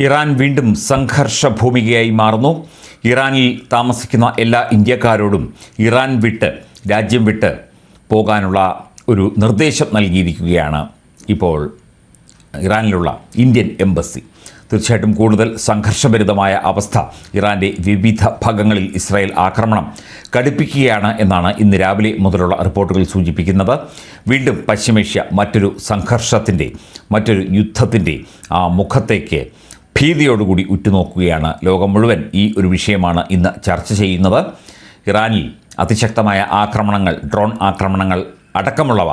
Iran വീണ്ടും സംഘർഷ ഭൂമികയായി മാറുന്നു. ഇറാനിൽ താമസിക്കുന്ന എല്ലാ ഇന്ത്യക്കാരോടും രാജ്യം വിട്ട് പോകാനുള്ള ഒരു നിർദ്ദേശം നൽകിയിരിക്കുകയാണ് ഇപ്പോൾ ഇറാനിലുള്ള ഇന്ത്യൻ എംബസി. തീർച്ചയായിട്ടും കൂടുതൽ സംഘർഷഭരിതമായ അവസ്ഥ ഇറാൻ്റെ വിവിധ ഭാഗങ്ങളിൽ ഇസ്രായേൽ ആക്രമണം കടുപ്പിക്കുകയാണ് എന്നാണ് ഇന്ന് രാവിലെ മുതലുള്ള റിപ്പോർട്ടുകൾ സൂചിപ്പിക്കുന്നത്. വീണ്ടും പശ്ചിമേഷ്യ മറ്റൊരു സംഘർഷത്തിൻ്റെ, മറ്റൊരു യുദ്ധത്തിൻ്റെ ആ മുഖത്തേക്ക് ഭീതിയോടുകൂടി ഉറ്റുനോക്കുകയാണ്. ലോകം മുഴുവൻ ഈ ഒരു വിഷയമാണ് ഇന്ന് ചർച്ച ചെയ്യുന്നത്. ഇറാനിൽ അതിശക്തമായ ആക്രമണങ്ങൾ, ഡ്രോൺ ആക്രമണങ്ങൾ അടക്കമുള്ളവ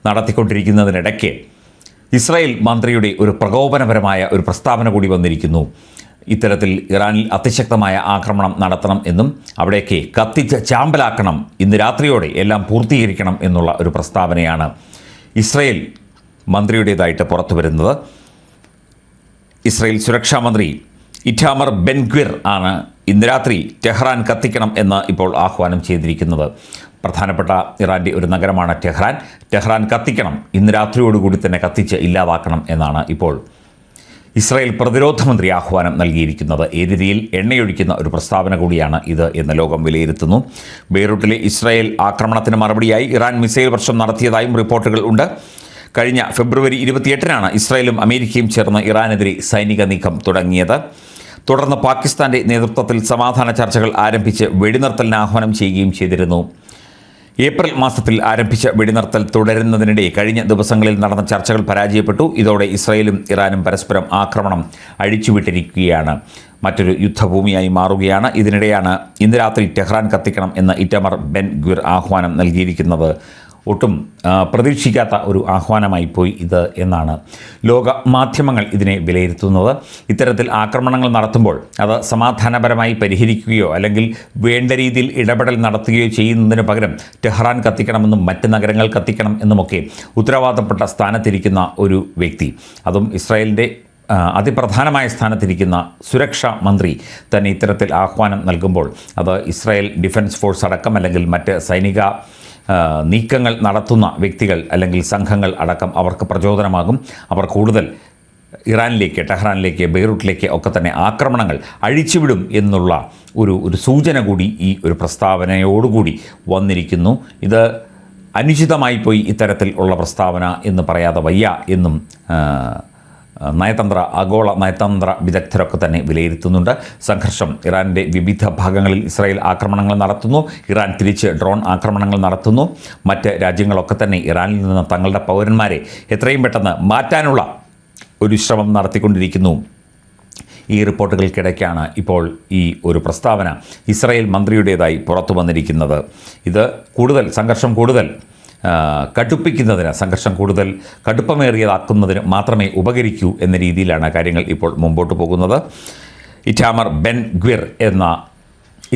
നടത്തിക്കൊണ്ടിരിക്കുന്നതിനിടയ്ക്ക് ഇസ്രായേൽ മന്ത്രിയുടെ ഒരു പ്രകോപനപരമായ ഒരു പ്രസ്താവന കൂടി വന്നിരിക്കുന്നു. ഇത്തരത്തിൽ ഇറാനിൽ അതിശക്തമായ ആക്രമണം നടത്തണം എന്നും അവിടേക്ക് കത്തിച്ച് ചാമ്പലാക്കണം, ഇന്ന് രാത്രിയോടെ എല്ലാം പൂർത്തീകരിക്കണം എന്നുള്ള ഒരു പ്രസ്താവനയാണ് ഇസ്രായേൽ മന്ത്രിയുടേതായിട്ട് പുറത്തു വരുന്നത്. ഇസ്രായേൽ സുരക്ഷാ മന്ത്രി ഇറ്റാമർ ബെൻ ഗ്വിർ ആണ് ഇന്ന് രാത്രി ടെഹ്റാൻ കത്തിക്കണം എന്ന് ഇപ്പോൾ ആഹ്വാനം ചെയ്തിരിക്കുന്നത്. പ്രധാനപ്പെട്ട ഇറാൻ്റെ ഒരു നഗരമാണ് ടെഹ്റാൻ കത്തിക്കണം, ഇന്ന് രാത്രിയോടുകൂടി തന്നെ കത്തിച്ച് ഇല്ലാതാക്കണം എന്നാണ് ഇപ്പോൾ ഇസ്രായേൽ പ്രതിരോധ മന്ത്രി ആഹ്വാനം നൽകിയിരിക്കുന്നത്. എരുതിയിൽ എണ്ണയൊഴിക്കുന്ന ഒരു പ്രസ്താവന കൂടിയാണ് ഇത് എന്ന് ലോകം വിലയിരുത്തുന്നു. ബെയ്റൂട്ടിലെ ഇസ്രായേൽ ആക്രമണത്തിന് മറുപടിയായി ഇറാൻ മിസൈൽ വർഷം നടത്തിയതായും റിപ്പോർട്ടുകൾ ഉണ്ട്. കഴിഞ്ഞ ഫെബ്രുവരി 28-നാണ് ഇസ്രായേലും അമേരിക്കയും ചേർന്ന് ഇറാനെതിരെ സൈനിക നീക്കം തുടങ്ങിയത്. തുടർന്ന് പാകിസ്ഥാൻ്റെ നേതൃത്വത്തിൽ സമാധാന ചർച്ചകൾ ആരംഭിച്ച് വെടിനിർത്തലിന് ആഹ്വാനം ചെയ്യുകയും ചെയ്തിരുന്നു. ഏപ്രിൽ മാസത്തിൽ ആരംഭിച്ച വെടിനിർത്തൽ തുടരുന്നതിനിടെ കഴിഞ്ഞ ദിവസങ്ങളിൽ നടന്ന ചർച്ചകൾ പരാജയപ്പെട്ടു. ഇതോടെ ഇസ്രായേലും ഇറാനും പരസ്പരം ആക്രമണം അഴിച്ചുവിട്ടിരിക്കുകയാണ്, മറ്റൊരു യുദ്ധഭൂമിയായി മാറുകയാണ്. ഇതിനിടെയാണ് ഇന്ന് രാത്രി ടെഹ്റാൻ കത്തിക്കണം എന്ന് ഇറ്റാമർ ബെൻ ഗ്വിർ ആഹ്വാനം നൽകിയിരിക്കുന്നത്. ഒട്ടും പ്രതീക്ഷിക്കാത്ത ഒരു ആഹ്വാനമായി പോയി ഇത് എന്നാണ് ലോക മാധ്യമങ്ങൾ ഇതിനെ വിലയിരുത്തുന്നത്. ഇത്തരത്തിൽ ആക്രമണങ്ങൾ നടത്തുമ്പോൾ അത് സമാധാനപരമായി പരിഹരിക്കുകയോ അല്ലെങ്കിൽ വേണ്ട രീതിയിൽ ഇടപെടൽ നടത്തുകയോ ചെയ്യുന്നതിന് പകരം ടെഹ്റാൻ കത്തിക്കണമെന്നും മറ്റ് നഗരങ്ങൾ കത്തിക്കണം എന്നുമൊക്കെ ഉത്തരവാദപ്പെട്ട സ്ഥാനത്തിരിക്കുന്ന ഒരു വ്യക്തി, അതും ഇസ്രായേലിൻ്റെ അതിപ്രധാനമായ സ്ഥാനത്തിരിക്കുന്ന സുരക്ഷാ മന്ത്രി തന്നെ ഇത്തരത്തിൽ ആഹ്വാനം നൽകുമ്പോൾ അത് ഇസ്രായേൽ ഡിഫൻസ് ഫോഴ്സ് അടക്കം അല്ലെങ്കിൽ മറ്റ് സൈനിക നീക്കങ്ങൾ നടത്തുന്ന വ്യക്തികൾ അല്ലെങ്കിൽ സംഘങ്ങൾ അടക്കം അവർക്ക് പ്രചോദനമാകും. അവർ കൂടുതൽ ഇറാനിലേക്ക്, ടെഹ്റാനിലേക്ക്, ബെയ്റൂട്ടിലേക്ക് ഒക്കെ തന്നെ ആക്രമണങ്ങൾ അഴിച്ചുവിടും എന്നുള്ള ഒരു സൂചന കൂടി ഈ ഒരു പ്രസ്താവനയോടുകൂടി വന്നിരിക്കുന്നു. ഇത് അനുചിതമായി പോയി ഇത്തരത്തിൽ ഉള്ള പ്രസ്താവന എന്ന് പറയാതെ വയ്യ എന്നും ആഗോള നയതന്ത്ര വിദഗ്ധരൊക്കെ തന്നെ വിലയിരുത്തുന്നുണ്ട്. സംഘർഷം ഇറാൻ്റെ വിവിധ ഭാഗങ്ങളിൽ ഇസ്രായേൽ ആക്രമണങ്ങൾ നടത്തുന്നു, ഇറാൻ തിരിച്ച് ഡ്രോൺ ആക്രമണങ്ങൾ നടത്തുന്നു. മറ്റ് രാജ്യങ്ങളൊക്കെ തന്നെ ഇറാനിൽ നിന്ന് തങ്ങളുടെ പൗരന്മാരെ എത്രയും പെട്ടെന്ന് മാറ്റാനുള്ള ഒരു ശ്രമം നടത്തിക്കൊണ്ടിരിക്കുന്നു. ഈ റിപ്പോർട്ടുകൾക്കിടയ്ക്കാണ് ഇപ്പോൾ ഈ ഒരു പ്രസ്താവന ഇസ്രായേൽ മന്ത്രിയുടേതായി പുറത്തു വന്നിരിക്കുന്നത്. ഇത് സംഘർഷം കൂടുതൽ കടുപ്പിക്കുന്നതിന്, സംഘർഷം കൂടുതൽ കടുപ്പമേറിയതാക്കുന്നതിന് മാത്രമേ ഉപകരിക്കൂ എന്ന രീതിയിലാണ് കാര്യങ്ങൾ ഇപ്പോൾ മുമ്പോട്ട് പോകുന്നത്. ഇറ്റാമർ ബെൻ ഗ്വിർ എന്ന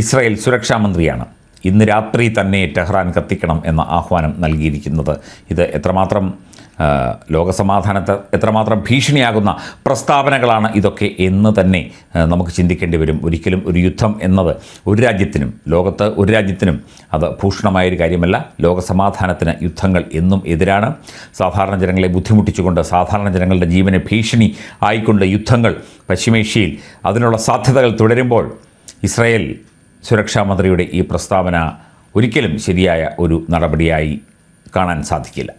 ഇസ്രായേൽ സുരക്ഷാ മന്ത്രിയാണ് ഇന്ന് രാത്രി തന്നെ ടെഹ്റാൻ കത്തിക്കണം എന്ന ആഹ്വാനം നൽകിയിരിക്കുന്നത്. ഇത് എത്രമാത്രം ലോകസമാധാനത്തെ എത്രമാത്രം ഭീഷണിയാകുന്ന പ്രസ്താവനകളാണ് ഇതൊക്കെ എന്ന് തന്നെ നമുക്ക് ചിന്തിക്കേണ്ടി വരും. ഒരിക്കലും ഒരു യുദ്ധം എന്നത് ഒരു രാജ്യത്തിനും, ലോകത്ത് ഒരു രാജ്യത്തിനും അത് ഭൂഷണമായൊരു കാര്യമല്ല. ലോകസമാധാനത്തിന് യുദ്ധങ്ങൾ എന്നും എതിരാണ്. സാധാരണ ജനങ്ങളെ ബുദ്ധിമുട്ടിച്ചുകൊണ്ട്, സാധാരണ ജനങ്ങളുടെ ജീവന് ഭീഷണി ആയിക്കൊണ്ട് യുദ്ധങ്ങൾ പശ്ചിമേഷ്യയിൽ അതിനുള്ള സാധ്യതകൾ തുടരുമ്പോൾ ഇസ്രായേൽ സുരക്ഷാ മന്ത്രിയുടെ ഈ പ്രസ്താവന ഒരിക്കലും ശരിയായ ഒരു നടപടിയായി കാണാൻ സാധിക്കില്ല.